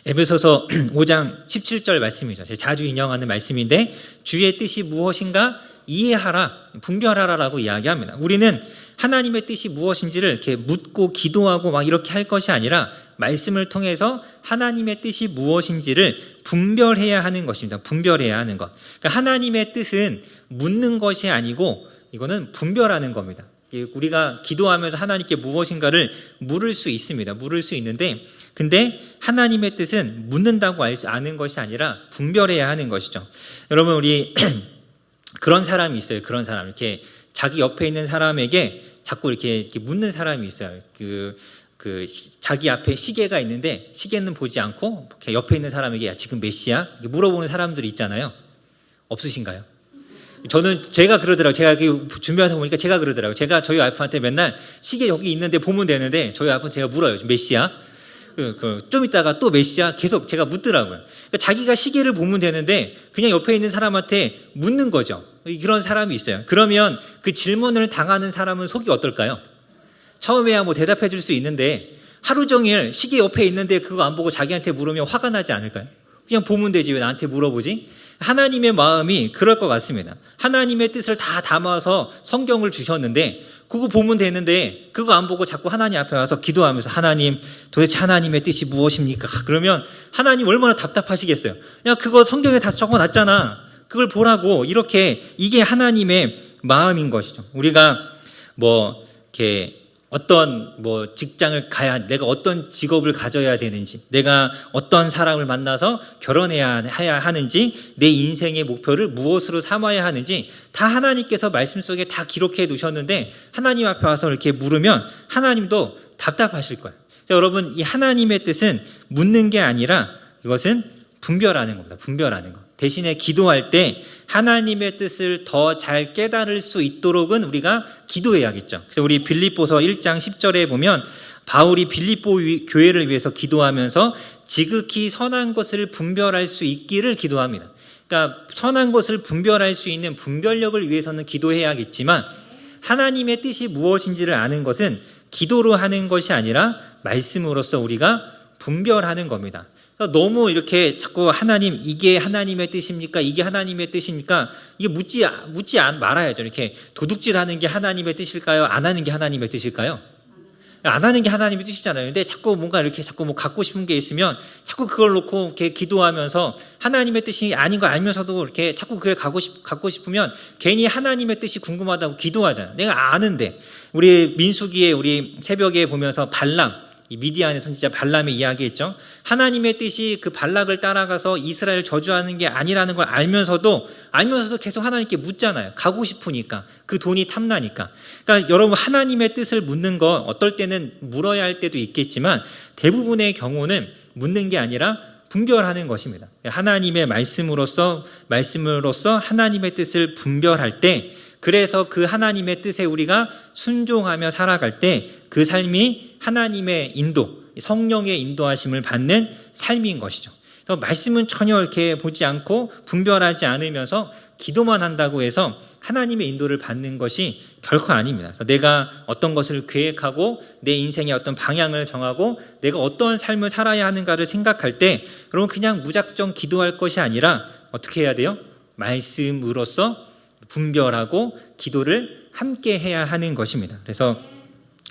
에베소서 5장 17절 말씀이죠. 제가 자주 인용하는 말씀인데 주의 뜻이 무엇인가 이해하라, 분별하라라고 이야기합니다. 우리는 하나님의 뜻이 무엇인지를 이렇게 묻고 기도하고 막 이렇게 할 것이 아니라 말씀을 통해서 하나님의 뜻이 무엇인지를 분별해야 하는 것입니다. 분별해야 하는 것. 그러니까 하나님의 뜻은 묻는 것이 아니고 이거는 분별하는 겁니다. 우리가 기도하면서 하나님께 무엇인가를 물을 수 있습니다. 물을 수 있는데 근데 하나님의 뜻은 묻는다고 아는 것이 아니라 분별해야 하는 것이죠. 여러분 우리 그런 사람이 있어요. 그런 사람 이렇게 자기 옆에 있는 사람에게 자꾸 이렇게 묻는 사람이 있어요. 자기 앞에 시계가 있는데 시계는 보지 않고 옆에 있는 사람에게 야, 지금 몇 시야? 물어보는 사람들이 있잖아요. 없으신가요? 제가 그러더라고요. 제가 준비해서 보니까 제가 그러더라고요. 제가 저희 와이프한테 맨날 시계 여기 있는데 보면 되는데 저희 와이프는 제가 물어요. 몇 시야? 좀 있다가 또 몇 시야? 계속 제가 묻더라고요. 그러니까 자기가 시계를 보면 되는데 그냥 옆에 있는 사람한테 묻는 거죠. 그런 사람이 있어요. 그러면 그 질문을 당하는 사람은 속이 어떨까요? 처음에야 뭐 대답해 줄 수 있는데 하루 종일 시계 옆에 있는데 그거 안 보고 자기한테 물으면 화가 나지 않을까요? 그냥 보면 되지 왜 나한테 물어보지? 하나님의 마음이 그럴 것 같습니다. 하나님의 뜻을 다 담아서 성경을 주셨는데 그거 보면 되는데 그거 안 보고 자꾸 하나님 앞에 와서 기도하면서 하나님 도대체 하나님의 뜻이 무엇입니까? 그러면 하나님 얼마나 답답하시겠어요. 그냥 그거 성경에 다 적어놨잖아. 그걸 보라고. 이렇게 이게 하나님의 마음인 것이죠. 우리가 이렇게 어떤 직장을 가야, 내가 어떤 직업을 가져야 되는지, 내가 어떤 사람을 만나서 결혼해야 하는지, 내 인생의 목표를 무엇으로 삼아야 하는지 다 하나님께서 말씀 속에 다 기록해 두셨는데 하나님 앞에 와서 이렇게 물으면 하나님도 답답하실 거예요. 여러분, 이 하나님의 뜻은 묻는 게 아니라 이것은 분별하는 겁니다. 분별하는 것. 대신에 기도할 때 하나님의 뜻을 더 잘 깨달을 수 있도록은 우리가 기도해야겠죠. 그래서 우리 빌립보서 1장 10절에 보면 바울이 빌립보 교회를 위해서 기도하면서 지극히 선한 것을 분별할 수 있기를 기도합니다. 그러니까 선한 것을 분별할 수 있는 분별력을 위해서는 기도해야겠지만 하나님의 뜻이 무엇인지를 아는 것은 기도로 하는 것이 아니라 말씀으로써 우리가 분별하는 겁니다. 너무 이렇게 자꾸 하나님 이게 하나님의 뜻입니까? 이게 하나님의 뜻입니까? 이게 묻지 말아야죠. 이렇게 도둑질하는 게 하나님의 뜻일까요? 안 하는 게 하나님의 뜻일까요? 안 하는 게 하나님의 뜻이잖아요. 근데 자꾸 뭔가 이렇게 자꾸 갖고 싶은 게 있으면 자꾸 그걸 놓고 이렇게 기도하면서 하나님의 뜻이 아닌 거 알면서도 이렇게 자꾸 그걸 갖고 싶으면 괜히 하나님의 뜻이 궁금하다고 기도하잖아요. 내가 아는데 우리 민수기에 우리 새벽에 보면서 발람 이 미디안의 선지자 발람이 이야기했죠. 하나님의 뜻이 그 발락을 따라가서 이스라엘 저주하는 게 아니라는 걸 알면서도 계속 하나님께 묻잖아요. 가고 싶으니까. 그 돈이 탐나니까. 그러니까 여러분 하나님의 뜻을 묻는 거 어떨 때는 물어야 할 때도 있겠지만 대부분의 경우는 묻는 게 아니라 분별하는 것입니다. 하나님의 말씀으로써 하나님의 뜻을 분별할 때 그래서 그 하나님의 뜻에 우리가 순종하며 살아갈 때 그 삶이 하나님의 인도, 성령의 인도하심을 받는 삶인 것이죠. 그래서 말씀은 전혀 이렇게 보지 않고 분별하지 않으면서 기도만 한다고 해서 하나님의 인도를 받는 것이 결코 아닙니다. 그래서 내가 어떤 것을 계획하고 내 인생의 어떤 방향을 정하고 내가 어떠한 삶을 살아야 하는가를 생각할 때 여러분 그냥 무작정 기도할 것이 아니라 어떻게 해야 돼요? 말씀으로써 분별하고 기도를 함께 해야 하는 것입니다. 그래서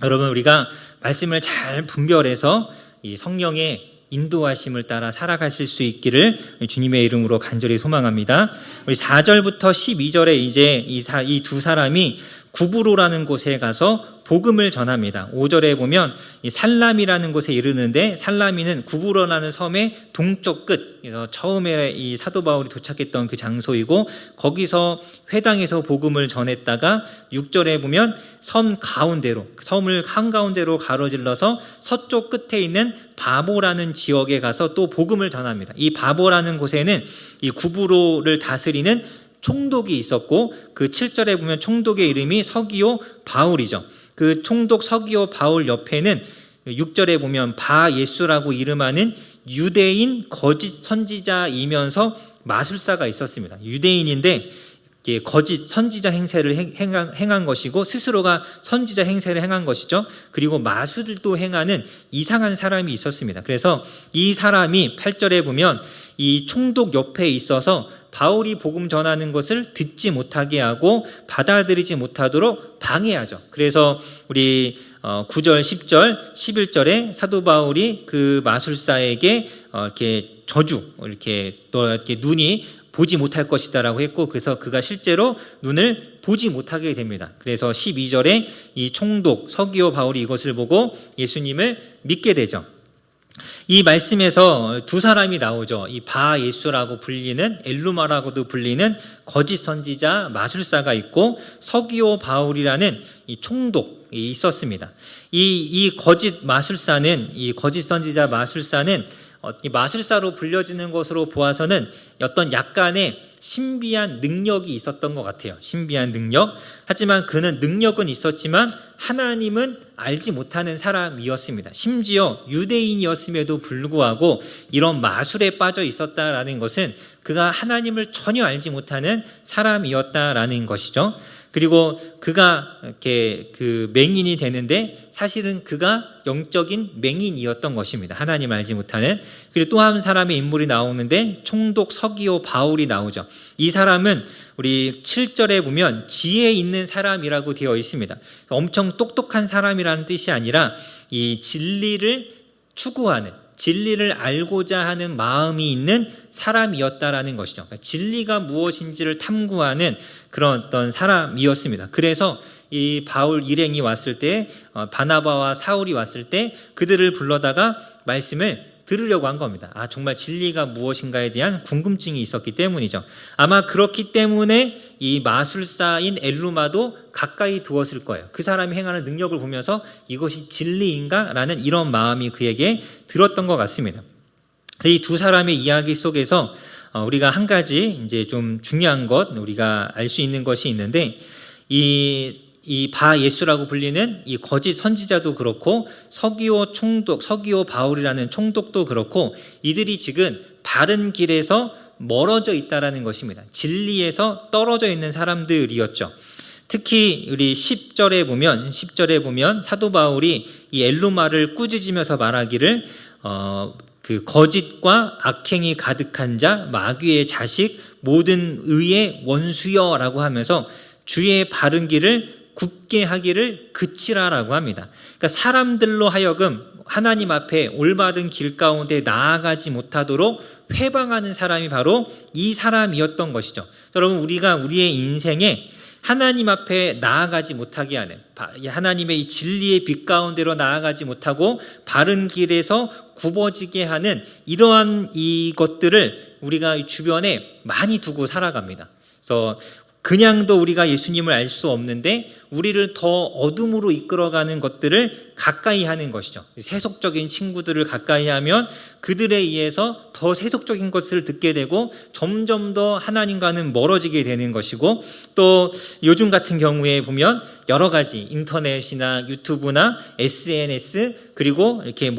여러분 우리가 말씀을 잘 분별해서 이 성령의 인도하심을 따라 살아가실 수 있기를 주님의 이름으로 간절히 소망합니다. 우리 4절부터 12절에 이제 이 두 사람이 구브로라는 곳에 가서 복음을 전합니다. 5절에 보면 이 살람이라는 곳에 이르는데 살람이는 구브로라는 섬의 동쪽 끝, 그래서 처음에 이 사도 바울이 도착했던 그 장소이고 거기서 회당에서 복음을 전했다가 6절에 보면 섬 가운데로, 섬을 한가운데로 가로질러서 서쪽 끝에 있는 바보라는 지역에 가서 또 복음을 전합니다. 이 바보라는 곳에는 이 구브로를 다스리는 총독이 있었고 그 7절에 보면 총독의 이름이 서기오 바울이죠. 그 총독 서기오 바울 옆에는 6절에 보면 바 예수라고 이름하는 유대인 거짓 선지자이면서 마술사가 있었습니다. 유대인인데 거짓 선지자 행세를 행한 것이고 스스로가 선지자 행세를 행한 것이죠. 그리고 마술도 행하는 이상한 사람이 있었습니다. 그래서 이 사람이 8절에 보면 이 총독 옆에 있어서 바울이 복음 전하는 것을 듣지 못하게 하고 받아들이지 못하도록 방해하죠. 그래서 우리 9절, 10절, 11절에 사도 바울이 그 마술사에게 이렇게 저주, 이렇게 눈이 보지 못할 것이다라고 했고, 그래서 그가 실제로 눈을 보지 못하게 됩니다. 그래서 12절에 이 총독 서기오 바울이 이것을 보고 예수님을 믿게 되죠. 이 말씀에서 두 사람이 나오죠. 이 바 예수라고 불리는, 엘루마라고도 불리는 거짓 선지자 마술사가 있고 서기오 바울이라는 이 총독이 있었습니다. 이 거짓 마술사는, 이 거짓 선지자 마술사는 이 마술사로 불려지는 것으로 보아서는 어떤 약간의 신비한 능력이 있었던 것 같아요. 신비한 능력. 하지만 그는 능력은 있었지만 하나님은 알지 못하는 사람이었습니다. 심지어 유대인이었음에도 불구하고 이런 마술에 빠져 있었다라는 것은 그가 하나님을 전혀 알지 못하는 사람이었다라는 것이죠. 그리고 그가 이렇게 그 맹인이 되는데 사실은 그가 영적인 맹인이었던 것입니다. 하나님 알지 못하는. 그리고 또 한 사람의 인물이 나오는데 총독 서기오 바울이 나오죠. 이 사람은 우리 7절에 보면 지혜 있는 사람이라고 되어 있습니다. 엄청 똑똑한 사람이라는 뜻이 아니라 이 진리를 추구하는, 진리를 알고자 하는 마음이 있는 사람이었다라는 것이죠. 그러니까 진리가 무엇인지를 탐구하는 그런 어떤 사람이었습니다. 그래서 이 바울 일행이 왔을 때, 바나바와 사울이 왔을 때 그들을 불러다가 말씀을 들으려고 한 겁니다. 정말 진리가 무엇인가에 대한 궁금증이 있었기 때문이죠. 아마 그렇기 때문에 이 마술사인 엘루마도 가까이 두었을 거예요. 그 사람이 행하는 능력을 보면서 이것이 진리인가? 라는 이런 마음이 그에게 들었던 것 같습니다. 이 두 사람의 이야기 속에서 우리가 한 가지 이제 좀 중요한 것, 우리가 알 수 있는 것이 있는데, 이 바 예수라고 불리는 이 거짓 선지자도 그렇고 서기오 바울이라는 총독도 그렇고 이들이 지금 바른 길에서 멀어져 있다라는 것입니다. 진리에서 떨어져 있는 사람들이었죠. 특히 우리 10절에 보면 사도 바울이 이 엘루마를 꾸짖으면서 말하기를 그 거짓과 악행이 가득한 자, 마귀의 자식, 모든 의의 원수여라고 하면서 주의 바른 길을 굳게 하기를 그치라라고 합니다. 그러니까 사람들로 하여금 하나님 앞에 올바른 길 가운데 나아가지 못하도록 회방하는 사람이 바로 이 사람이었던 것이죠. 여러분, 우리가 우리의 인생에 하나님 앞에 나아가지 못하게 하는, 하나님의 이 진리의 빛 가운데로 나아가지 못하고 바른 길에서 굽어지게 하는 이러한 이것들을 우리가 주변에 많이 두고 살아갑니다. 그래서 그냥도 우리가 예수님을 알 수 없는데 우리를 더 어둠으로 이끌어가는 것들을 가까이 하는 것이죠. 세속적인 친구들을 가까이 하면 그들에 의해서 더 세속적인 것을 듣게 되고 점점 더 하나님과는 멀어지게 되는 것이고, 또 요즘 같은 경우에 보면 여러 가지 인터넷이나 유튜브나 SNS, 그리고 이렇게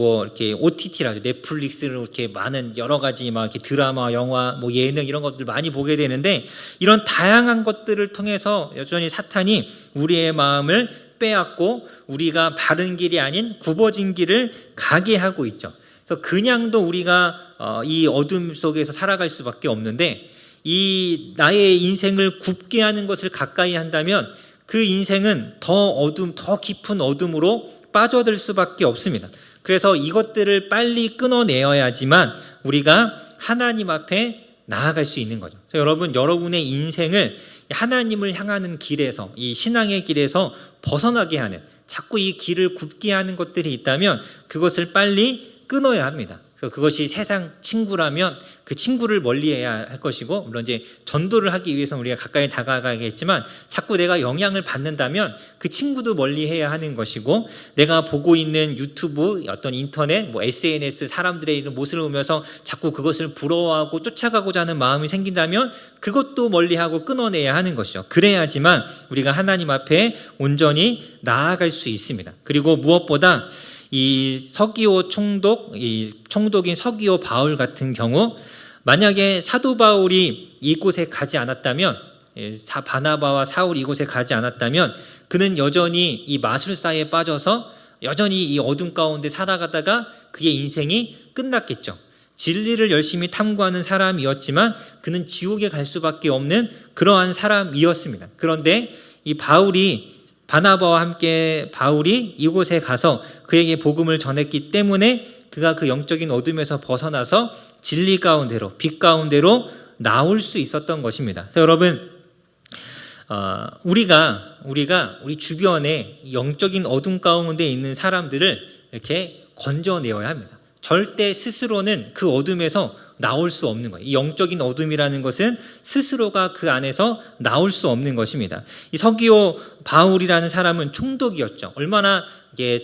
OTT라죠. 넷플릭스로 이렇게 많은 여러 가지 막 이렇게 드라마, 영화, 예능 이런 것들 많이 보게 되는데, 이런 다양한 것들을 통해서 여전히 사탄이 우리의 마음을 빼앗고 우리가 바른 길이 아닌 굽어진 길을 가게 하고 있죠. 그래서 그냥도 우리가 이 어둠 속에서 살아갈 수밖에 없는데, 이 나의 인생을 굽게 하는 것을 가까이 한다면 그 인생은 더 깊은 어둠으로 빠져들 수밖에 없습니다. 그래서 이것들을 빨리 끊어내어야지만 우리가 하나님 앞에 나아갈 수 있는 거죠. 그래서 여러분의 인생을 하나님을 향하는 길에서, 이 신앙의 길에서 벗어나게 하는, 자꾸 이 길을 굽게 하는 것들이 있다면 그것을 빨리 끊어야 합니다. 그래서 그것이 세상 친구라면 그 친구를 멀리해야 할 것이고, 물론 이제 전도를 하기 위해서는 우리가 가까이 다가가겠지만 자꾸 내가 영향을 받는다면 그 친구도 멀리해야 하는 것이고, 내가 보고 있는 유튜브, 어떤 인터넷, SNS 사람들의 이런 모습을 보면서 자꾸 그것을 부러워하고 쫓아가고자 하는 마음이 생긴다면 그것도 멀리하고 끊어내야 하는 것이죠. 그래야지만 우리가 하나님 앞에 온전히 나아갈 수 있습니다. 그리고 무엇보다 이 서기오 총독인 서기오 바울 같은 경우, 만약에 사도 바울이 이곳에 가지 않았다면, 바나바와 사울이 이곳에 가지 않았다면 그는 여전히 이 마술사에 빠져서 여전히 이 어둠 가운데 살아가다가 그의 인생이 끝났겠죠. 진리를 열심히 탐구하는 사람이었지만 그는 지옥에 갈 수밖에 없는 그러한 사람이었습니다. 그런데 이 바나바와 함께 바울이 이곳에 가서 그에게 복음을 전했기 때문에 그가 그 영적인 어둠에서 벗어나서 진리 가운데로, 빛 가운데로 나올 수 있었던 것입니다. 그래서 여러분, 우리가 우리 주변에 영적인 어둠 가운데 있는 사람들을 이렇게 건져내어야 합니다. 절대 스스로는 그 어둠에서 나올 수 없는 거예요. 이 영적인 어둠이라는 것은 스스로가 그 안에서 나올 수 없는 것입니다. 이 서기오 바울이라는 사람은 총독이었죠. 얼마나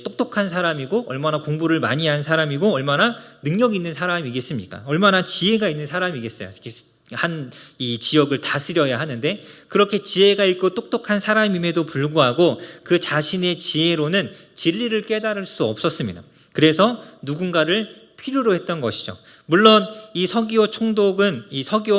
똑똑한 사람이고, 얼마나 공부를 많이 한 사람이고, 얼마나 능력 있는 사람이겠습니까? 얼마나 지혜가 있는 사람이겠어요. 이 지역을 다스려야 하는데, 그렇게 지혜가 있고 똑똑한 사람임에도 불구하고 그 자신의 지혜로는 진리를 깨달을 수 없었습니다. 그래서 누군가를 필요로 했던 것이죠. 물론 이 서기오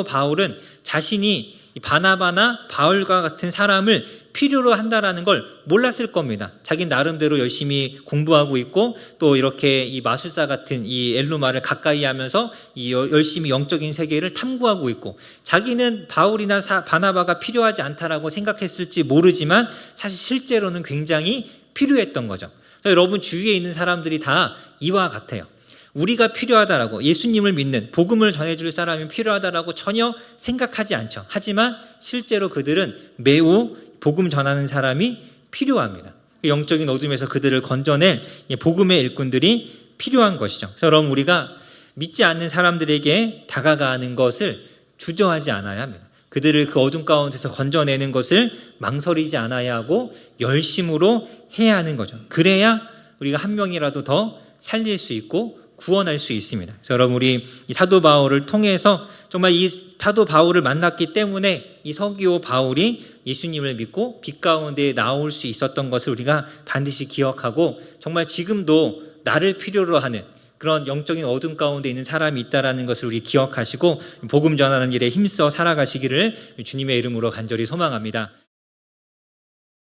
바울은 자신이 바나바나 바울과 같은 사람을 필요로 한다라는 걸 몰랐을 겁니다. 자기 나름대로 열심히 공부하고 있고, 또 이렇게 이 마술사 같은 이 엘루마를 가까이 하면서 열심히 영적인 세계를 탐구하고 있고, 자기는 바울이나 바나바가 필요하지 않다라고 생각했을지 모르지만 사실 실제로는 굉장히 필요했던 거죠. 여러분 주위에 있는 사람들이 다 이와 같아요. 우리가 필요하다라고, 예수님을 믿는, 복음을 전해줄 사람이 필요하다라고 전혀 생각하지 않죠. 하지만 실제로 그들은 매우 복음 전하는 사람이 필요합니다. 영적인 어둠에서 그들을 건져낼 복음의 일꾼들이 필요한 것이죠. 그래서 여러분, 우리가 믿지 않는 사람들에게 다가가는 것을 주저하지 않아야 합니다. 그들을 그 어둠 가운데서 건져내는 것을 망설이지 않아야 하고 열심으로 해야 하는 거죠. 그래야 우리가 한 명이라도 더 살릴 수 있고 구원할 수 있습니다. 그래서 여러분, 우리 이 사도 바울을 통해서 정말 이 사도 바울을 만났기 때문에 이 서기오 바울이 예수님을 믿고 빛 가운데 나올 수 있었던 것을 우리가 반드시 기억하고, 정말 지금도 나를 필요로 하는 그런 영적인 어둠 가운데 있는 사람이 있다는 것을 우리 기억하시고 복음 전하는 일에 힘써 살아가시기를 주님의 이름으로 간절히 소망합니다.